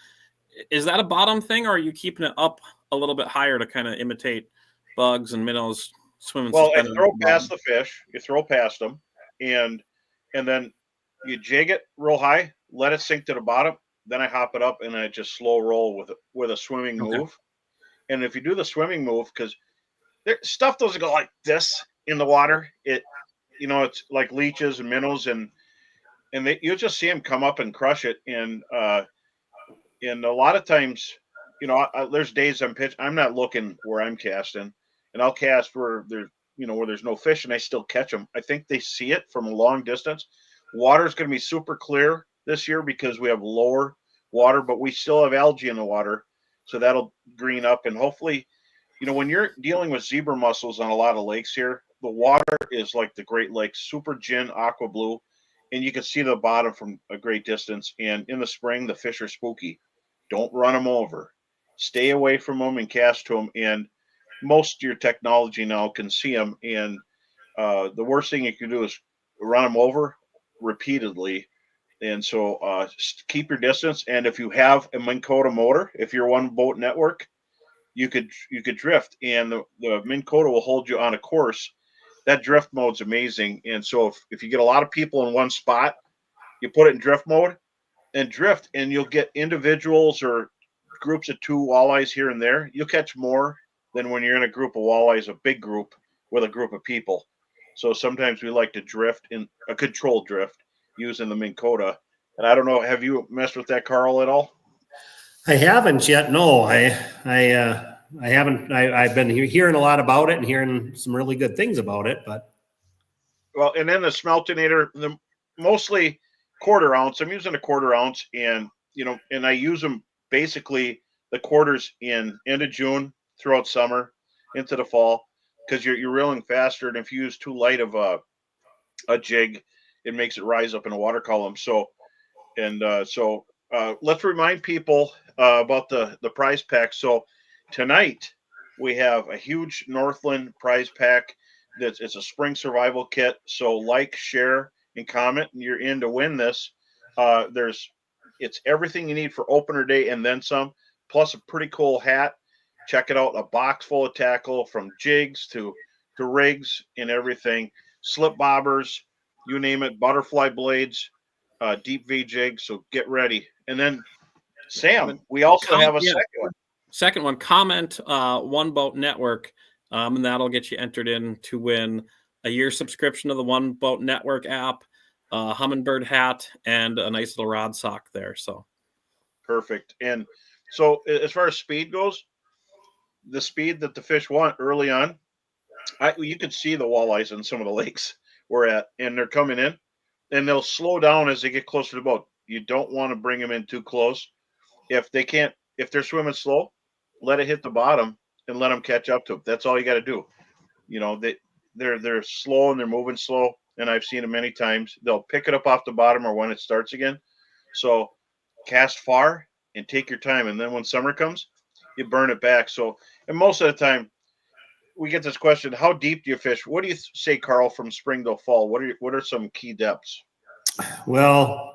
Is that a bottom thing, or are you keeping it up a little bit higher to kind of imitate bugs and minnows swimming? Well, I throw past the fish. You throw past them, and then you jig it real high, let it sink to the bottom. Then I hop it up, and I just slow roll with a swimming move. And if you do the swimming move, because stuff doesn't go like this in the water. It's like leeches and minnows, and you'll just see them come up and crush it. And a lot of times, there's days I'm not looking where I'm casting, and I'll cast where there's no fish, and I still catch them. I think they see it from a long distance. Water's going to be super clear this year because we have lower water, but we still have algae in the water, so that'll green up, and hopefully. When you're dealing with zebra mussels on a lot of lakes here, the water is like the Great Lakes, super gin, aqua blue, and you can see the bottom from a great distance. And in the spring, the fish are spooky. Don't run them over. Stay away from them and cast to them. And most of your technology now can see them. And the worst thing you can do is run them over repeatedly. And so keep your distance. And if you have a Minn Kota motor, if you're one boat network, you could drift, and the Minn Kota will hold you on a course. That drift mode's amazing. And so if you get a lot of people in one spot, you put it in drift mode and drift, and you'll get individuals or groups of 2 walleyes here and there. You'll catch more than when you're in a group of walleyes, a big group with a group of people. So sometimes we like to drift in a controlled drift using the Minn Kota. And I don't know, have you messed with that, Carl, at all? I haven't yet. No, I haven't. I've been hearing a lot about it and hearing some really good things about it. But well, and then the smeltinator, the mostly quarter ounce. I'm using a quarter ounce, and and I use them basically the quarters in end of June throughout summer into the fall, because you're reeling faster, and if you use too light of a jig, it makes it rise up in a water column. So let's remind people about the prize pack. So tonight we have a huge Northland prize pack. It's a spring survival kit. So like, share, and comment, and you're in to win this. It's everything you need for opener day and then some, plus a pretty cool hat. Check it out. A box full of tackle, from jigs to rigs and everything. Slip bobbers, you name it, butterfly blades, deep V jig. So get ready. And then Sam, we also have a second one. Second one, comment One Boat Network, and that'll get you entered in to win a year subscription to the One Boat Network app, a Humminbird hat, and a nice little rod sock there. So perfect. And so as far as speed goes, the speed that the fish want early on, you could see the walleyes in some of the lakes we're at, and they're coming in, and they'll slow down as they get closer to the boat. You don't want to bring them in too close. If they're swimming slow, let it hit the bottom and let them catch up to them. That's all you got to do. They're slow and they're moving slow, and I've seen them many times. They'll pick it up off the bottom or when it starts again. So cast far and take your time, and then when summer comes, you burn it back. So, and most of the time, we get this question: how deep do you fish? What do you say, Carl, from spring to fall? What are some key depths? Well,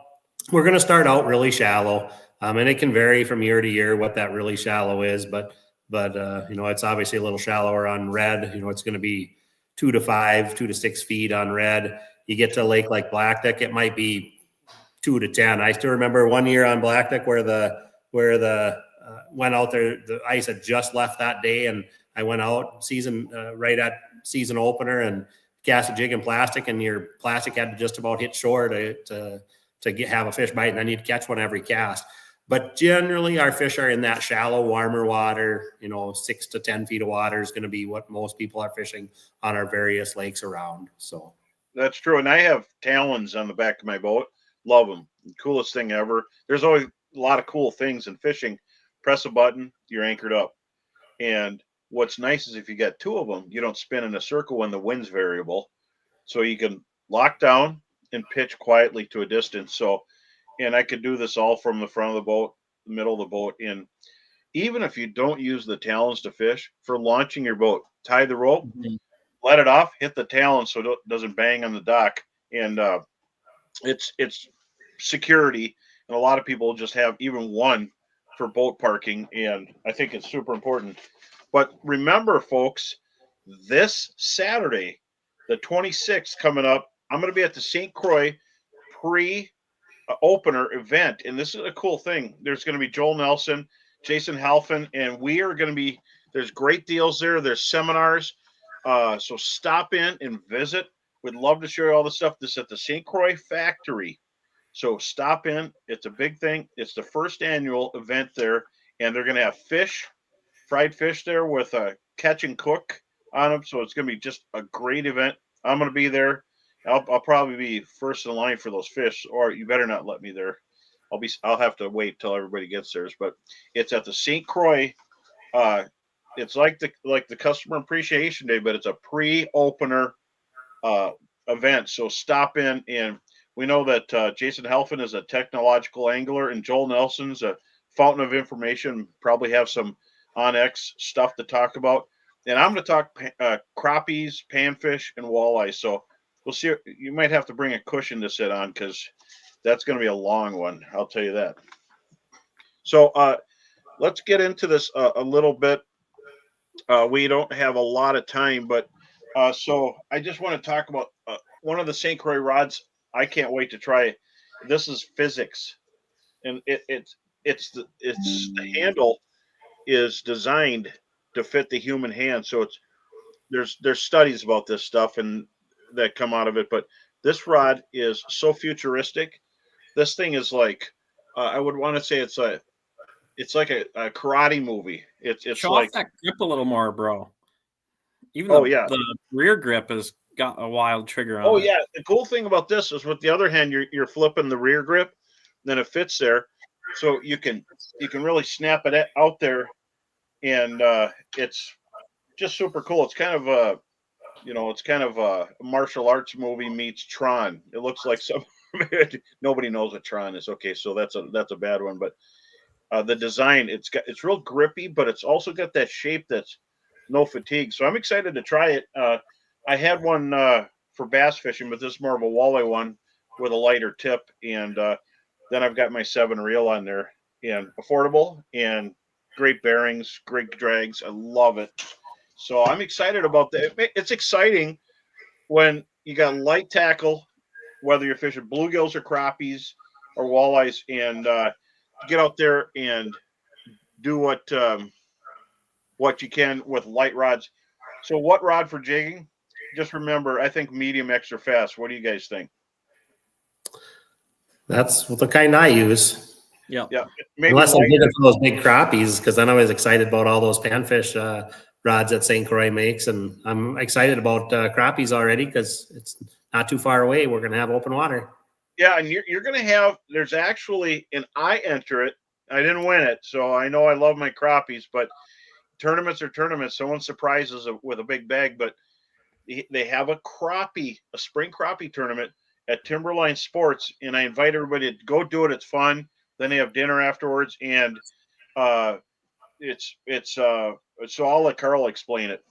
we're going to start out really shallow, and it can vary from year to year what that really shallow is. But it's obviously a little shallower on red. It's going to be 2 to 5, 2 to 6 feet on red. You get to a lake like Black Duck, it might be 2 to 10. I still remember one year on Black Duck where the went out there. The ice had just left that day, and I went out right at season opener and cast a jig in plastic, and your plastic had to just about hit shore to have a fish bite, and then you'd catch one every cast. But generally, our fish are in that shallow, warmer water. 6 to 10 feet of water is going to be what most people are fishing on our various lakes around. So that's true. And I have talons on the back of my boat. Love them. Coolest thing ever. There's always a lot of cool things in fishing. Press a button, you're anchored up. And what's nice is if you get 2 of them, you don't spin in a circle when the wind's variable. So you can lock down and pitch quietly to a distance. So, and I could do this all from the front of the boat, the middle of the boat. And even if you don't use the talons to fish, for launching your boat, tie the rope, let it off, hit the talons so it doesn't bang on the dock. And it's security. And a lot of people just have even one for boat parking. And I think it's super important. But remember, folks, this Saturday, the 26th coming up, I'm going to be at the St. Croix pre-opener event. And this is a cool thing. There's going to be Joel Nelson, Jason Halfin, and we are going to be – there's great deals there. There's seminars. So stop in and visit. We'd love to show you all the stuff. This is at the St. Croix factory. So stop in. It's a big thing. It's the first annual event there. And they're going to have fried fish there with a catch and cook on them. So it's going to be just a great event. I'm going to be there. I'll probably be first in line for those fish, or you better not let me there. I'll have to wait till everybody gets theirs. But it's at the St. Croix. It's like the customer appreciation day, but it's a pre-opener event. So stop in, and we know that Jason Halfin is a technological angler, and Joel Nelson's a fountain of information. Probably have some OnX stuff to talk about. and I'm going to talk crappies, panfish, and walleye. So we'll see. You might have to bring a cushion to sit on because that's going to be a long one. I'll tell you that. So let's get into this a little bit. We don't have a lot of time, but so I just want to talk about one of the St. Croix rods. I can't wait to try. This is physics, and it's the handle is designed to fit the human hand. So there's studies about this stuff and that come out of it. But this rod is so futuristic. This thing is like I would want to say it's like a karate movie. It's Show like off that grip a little more, bro. Even the rear grip has got a wild trigger on it. Yeah. The cool thing about this is with the other hand, you're flipping the rear grip, then it fits there. So you can really snap it out there, and it's just super cool. It's kind of a martial arts movie meets Tron. It looks like some nobody knows what Tron is. Okay, so that's a bad one, but the design, it's real grippy, but it's also got that shape that's no fatigue. So I'm excited to try it. I had one for bass fishing, but this is more of a walleye one with a lighter tip, and then I've got my 7 reel on there, and affordable and great bearings, great drags. I love it. So I'm excited about that. It's exciting when you got light tackle, whether you're fishing bluegills or crappies or walleyes, and get out there and do what you can with light rods. So what rod for jigging? Just remember, I think medium extra fast. What do you guys think? That's the kind I use. Yeah. Maybe unless I'm digging for those big crappies, because then I was excited about all those panfish rods that St. Croix makes, and I'm excited about crappies already because it's not too far away. We're going to have open water. Yeah, and you're going to have. There's actually, and I enter it. I didn't win it, so I know I love my crappies, but tournaments are tournaments. Someone surprises with a big bag, but they have a spring crappie tournament at Timberline Sports, and I invite everybody to go do it. It's fun. Then they have dinner afterwards, and so I'll let Carl explain it.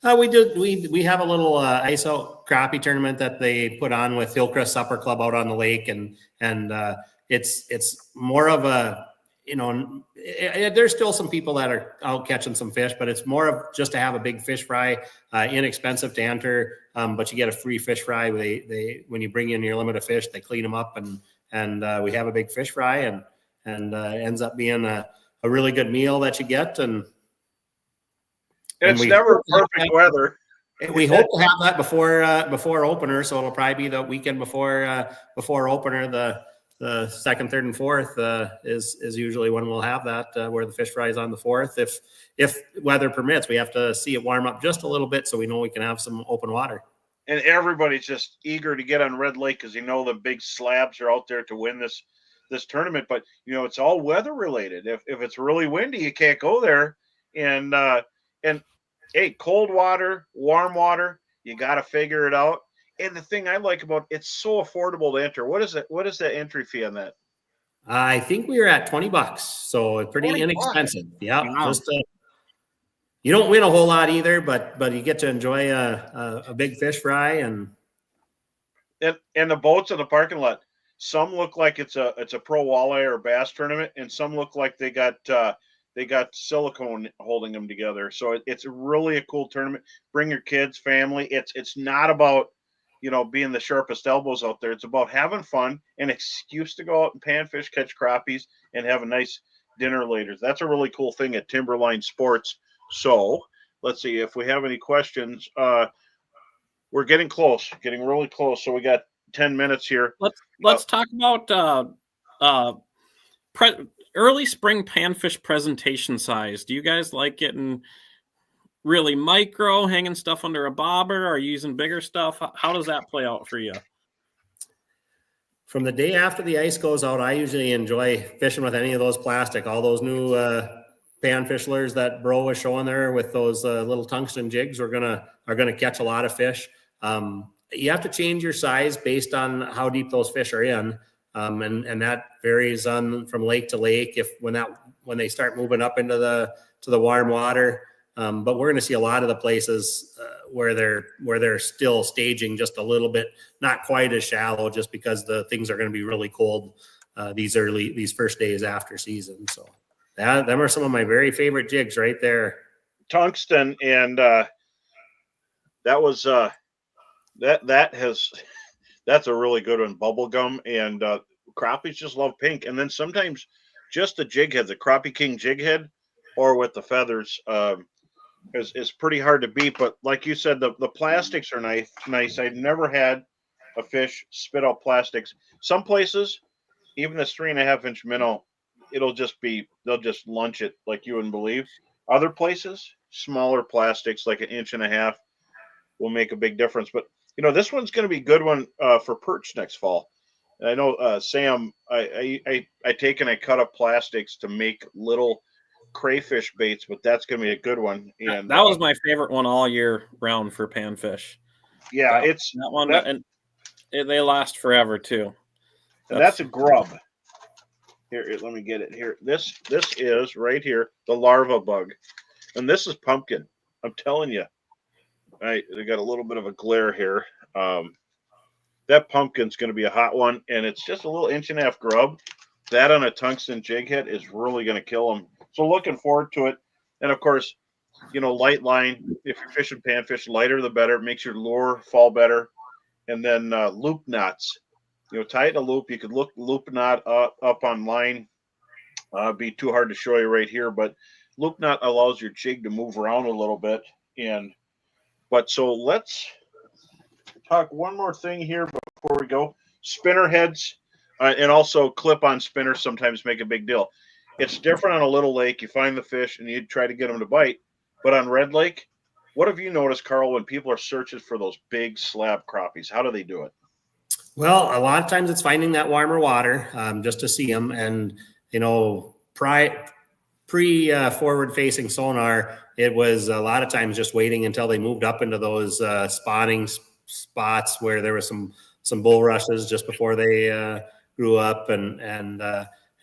We have a little ice out crappie tournament that they put on with Hillcrest Supper Club out on the lake, and it's more of a, there's still some people that are out catching some fish, but it's more of just to have a big fish fry, inexpensive to enter, but you get a free fish fry. They when you bring in your limit of fish, they clean them up, and we have a big fish fry, and ends up being a really good meal that you get, and it's never perfect weather. We hope to have that before opener, so it'll probably be the weekend before opener. The 2nd, 3rd, and 4th is usually when we'll have that, where the fish fry is on the 4th. If weather permits, we have to see it warm up just a little bit so we know we can have some open water. And everybody's just eager to get on Red Lake because the big slabs are out there to win this tournament. But it's all weather related. If it's really windy, you can't go there. And hey, cold water, warm water, you got to figure it out. And the thing I like about it's so affordable to enter. What is it? What is the entry fee on that? I think we were at $20, so pretty inexpensive. Yeah, wow. Just you don't win a whole lot either, but you get to enjoy a big fish fry and the boats in the parking lot. Some look like it's a pro walleye or bass tournament, and some look like they got silicone holding them together. So it's really a cool tournament. Bring your kids, family. It's not about being the sharpest elbows out there. It's about having fun, an excuse to go out and panfish, catch crappies, and have a nice dinner later. That's a really cool thing at Timberline Sports. So let's see if we have any questions. We're getting really close. So we got 10 minutes here. Let's talk about early spring panfish presentation size. Do you guys like getting really micro, hanging stuff under a bobber? Are you using bigger stuff? How does that play out for you? From the day after the ice goes out, I usually enjoy fishing with any of those plastic, all those new panfish lures that Bro was showing there with those little tungsten jigs are gonna catch a lot of fish. You have to change your size based on how deep those fish are in. And that varies from lake to lake. When they start moving up into the warm water, But we're going to see a lot of the places where they're still staging just a little bit, not quite as shallow, just because the things are going to be really cold these first days after season. So them are some of my very favorite jigs right there. Tungsten, and that was that's a really good one. Bubblegum, and crappies just love pink, and then sometimes just the jig head, the Crappie King jig head, or with the feathers. Is pretty hard to beat, but like you said, the plastics are nice. I've never had a fish spit out plastics. Some places, even this 3.5-inch minnow, they'll just lunch it like you wouldn't believe. Other places, smaller plastics like 1.5 inches will make a big difference. But this one's going to be a good one for perch next fall. And I know Sam, I take and I cut up plastics to make little crayfish baits, but that's going to be a good one. And that was my favorite one all year round for panfish. Yeah, it's that one, and they last forever too. And that's a grub. Here, let me get it here. This is right here, the larva bug, and this is pumpkin. I'm telling you, they got a little bit of a glare here. That pumpkin's going to be a hot one, and it's just a little 1.5-inch grub. That on a tungsten jig head is really going to kill them. So looking forward to it. And of course, light line. If you're fishing panfish, lighter the better. It makes your lure fall better. And then loop knots. Tie it in a loop. You could loop knot up on line. Be too hard to show you right here, but loop knot allows your jig to move around a little bit. So let's talk one more thing here before we go. Spinner heads and also clip-on spinners sometimes make a big deal. It's different on a little lake. You find the fish and you try to get them to bite. But on Red Lake, what have you noticed, Carl, when people are searching for those big slab crappies? How do they do it? Well, a lot of times it's finding that warmer water just to see them. And, pre-forward-facing sonar, it was a lot of times just waiting until they moved up into those spawning spots where there was some bulrushes just before they grew up and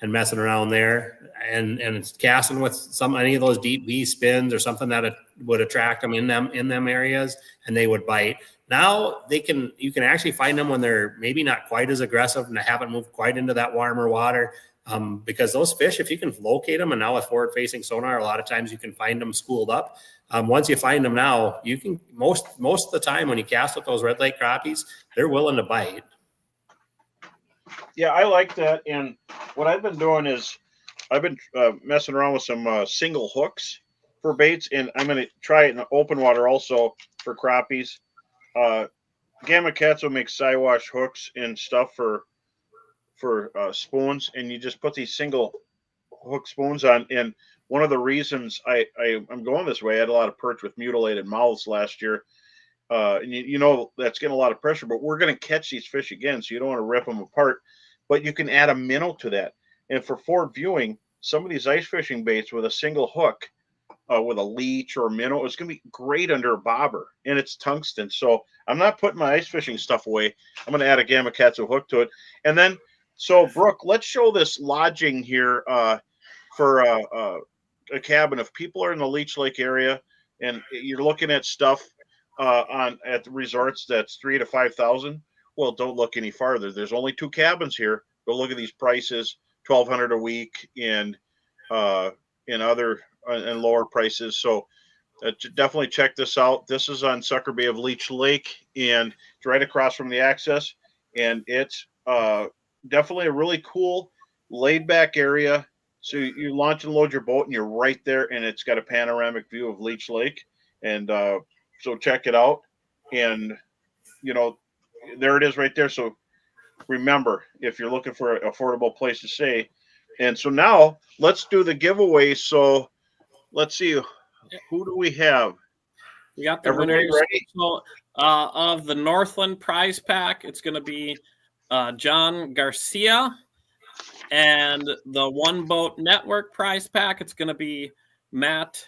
messing around there and it's casting with any of those deep V spins or something that would attract them in them areas, and they would bite. Now you can actually find them when they're maybe not quite as aggressive and they haven't moved quite into that warmer water. Because those fish, if you can locate them, and now with forward-facing sonar, a lot of times you can find them schooled up. Once you find them now, you can most of the time when you cast with those Red Lake crappies, they're willing to bite. Yeah, I like that. And what I've been doing is I've been messing around with some single hooks for baits, and I'm going to try it in open water also for crappies. Gamakatsu makes Siwash hooks and stuff for spoons, and you just put these single hook spoons on. And one of the reasons I'm going this way, I had a lot of perch with mutilated mouths last year. And that's getting a lot of pressure, but we're going to catch these fish again, so you don't want to rip them apart. But you can add a minnow to that. And for forward viewing, some of these ice fishing baits with a single hook, with a leech or a minnow, it's going to be great under a bobber, and it's tungsten. So I'm not putting my ice fishing stuff away. I'm going to add a Gamakatsu hook to it. And then, so Brooke, let's show this lodging here for a cabin. If people are in the Leech Lake area and you're looking at stuff at the resorts that's $3,000 to $5,000, well, don't look any farther. There's only 2 cabins here. Go look at these prices: $1,200 a week, and other and lower prices. So definitely check this out. This is on Sucker Bay of Leech Lake, and it's right across from the access. And it's definitely a really cool, laid-back area. So you launch and load your boat, and you're right there, and it's got a panoramic view of Leech Lake. And so check it out. And there it is right there. So remember, if you're looking for an affordable place to stay. And so now let's do the giveaway. So let's see, who do we have? We got the winners of the Northland prize pack. It's going to be John Garcia. And the One Boat Network prize pack, it's going to be Matt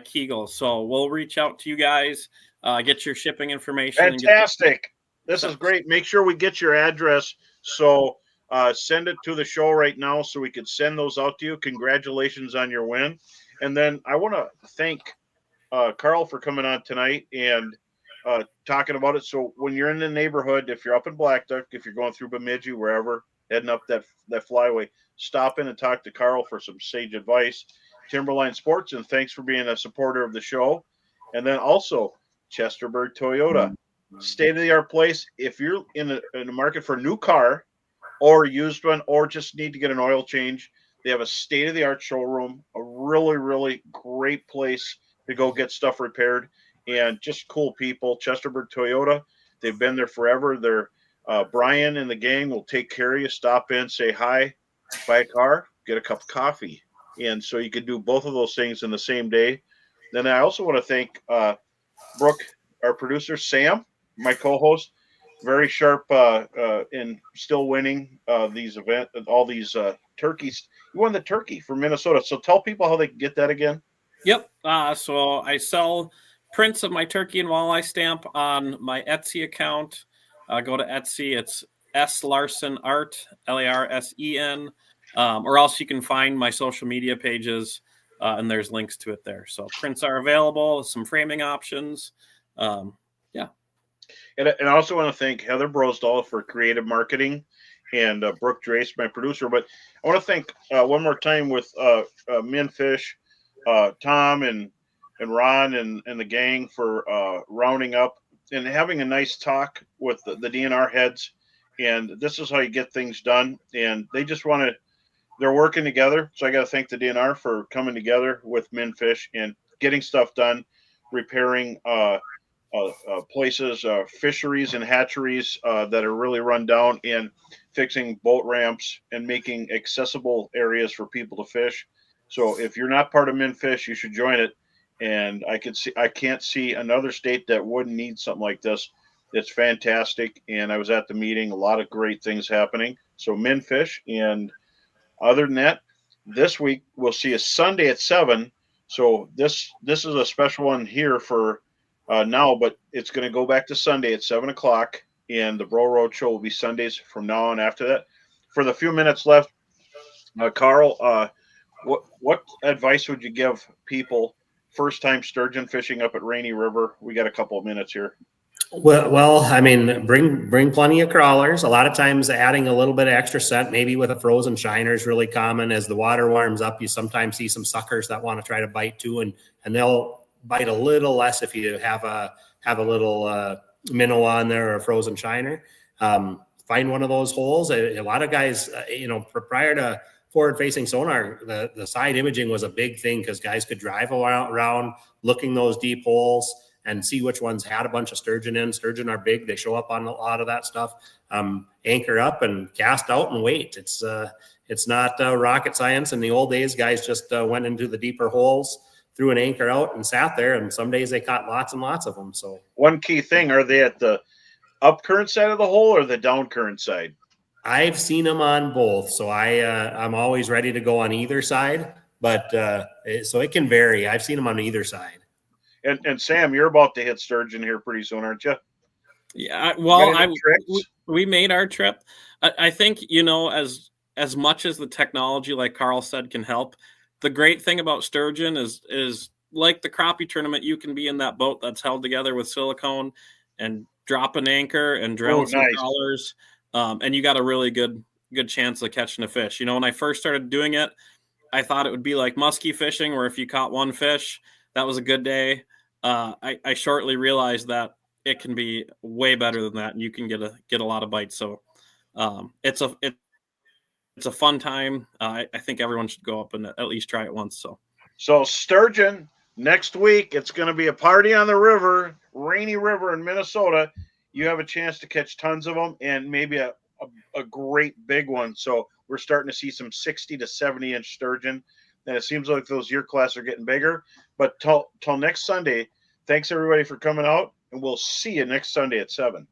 Kegel. So we'll reach out to you guys, get your shipping information. Fantastic. This is great. Make sure we get your address. So send it to the show right now so we could send those out to you. Congratulations on your win. And then I want to thank Carl for coming on tonight and talking about it. So when you're in the neighborhood, if you're up in Black Duck, if you're going through Bemidji, wherever, heading up that flyway, stop in and talk to Carl for some sage advice. Timberline Sports, and thanks for being a supporter of the show. And then also Chesterburg Toyota, state of the art place. If you're in the market for a new car or a used one, or just need to get an oil change, they have a state of the art showroom, a really, really great place to go get stuff repaired, and just cool people. Chesterburg Toyota, they've been there forever. They're Brian and the gang will take care of you. Stop in, say hi, buy a car, get a cup of coffee. And so you can do both of those things in the same day. Then I also want to thank Brooke, our producer, Sam, my co-host, very sharp in still winning these all these turkeys. You won the turkey from Minnesota. So tell people how they can get that again. Yep. So I sell prints of my turkey and walleye stamp on my Etsy account. Go to Etsy. It's S Larson Art, Larsen. Or else you can find my social media pages, and there's links to it there. So prints are available, some framing options. Yeah. And I also want to thank Heather Brosdahl for creative marketing and Brooke Drace, my producer. But I want to thank one more time with Minfish, Tom and Ron and the gang for rounding up and having a nice talk with the DNR heads. And this is how you get things done. And they just want to, they're working together. So I got to thank the DNR for coming together with Minfish and getting stuff done, repairing places, fisheries and hatcheries that are really run down, and fixing boat ramps and making accessible areas for people to fish. So if you're not part of Minfish, you should join it. And I can't see another state that wouldn't need something like this. It's fantastic. And I was at the meeting, a lot of great things happening. So Minfish. And other than that, this week we'll see a Sunday at 7. So this is a special one here for now, but it's going to go back to Sunday at 7 o'clock, and the Bro Roadshow will be Sundays from now on after that. For the few minutes left, Carl, what advice would you give people first time sturgeon fishing up at Rainy River? We got a couple of minutes here. Well, I mean, bring plenty of crawlers. A lot of times adding a little bit of extra scent, maybe with a frozen shiner, is really common. As the water warms up, you sometimes see some suckers that want to try to bite too, and they'll bite a little less if you have a little minnow on there or a frozen shiner. Find one of those holes. A lot of guys, prior to forward-facing sonar, the side imaging was a big thing because guys could drive around looking those deep holes and see which ones had a bunch of sturgeon in. Sturgeon are big. They show up on a lot of that stuff. Anchor up and cast out and wait. It's not rocket science. In the old days, guys just went into the deeper holes, threw an anchor out and sat there. And some days they caught lots and lots of them. So one key thing, are they at the up current side of the hole or the down current side? I've seen them on both. So I'm always ready to go on either side, but so it can vary. I've seen them on either side. And Sam, you're about to hit sturgeon here pretty soon, aren't you? Yeah, well, we made our trip. I think, as much as the technology, like Carl said, can help, the great thing about sturgeon is like the crappie tournament, you can be in that boat that's held together with silicone and drop an anchor and drill some crawlers, and you got a really good chance of catching a fish. When I first started doing it, I thought it would be like muskie fishing, where if you caught one fish, that was a good day. I shortly realized that it can be way better than that, and you can get a lot of bites. So it's a fun time. I think everyone should go up and at least try it once. So sturgeon next week, it's going to be a party on the river, Rainy River in Minnesota. You have a chance to catch tons of them and maybe a great big one. So we're starting to see some 60 to 70 inch sturgeon. And it seems like those year class are getting bigger. But till next Sunday, thanks everybody for coming out, and we'll see you next Sunday at 7.